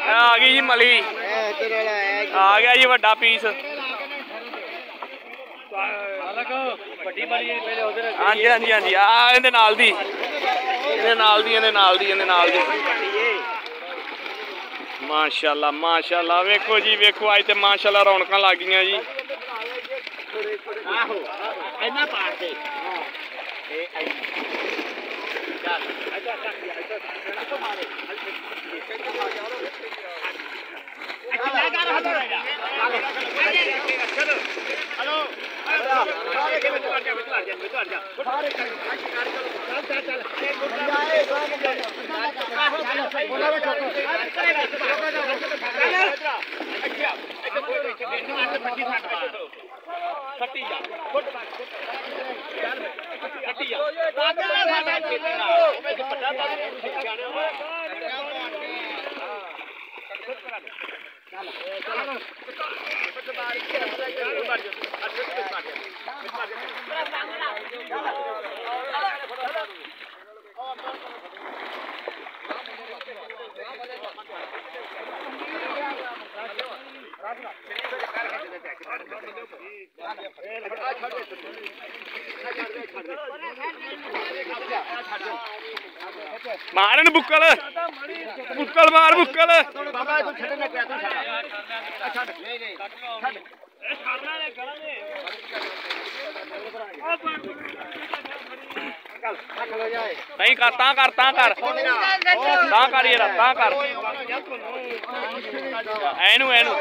आ गई जी मली आ गया जी वड्डा पीस हाँ जी हाँ जी हाँ जी आ इहदे नाल दी माशाअल्लाह माशाअल्लाह वेखो जी वेखो अज तो माशाअल्लाह रौनक लग गई जी मारन बुक्कल बुक्कल मार बुक्कल नहीं कर ता कर ता कर ता कर यार ता कर एनू एनू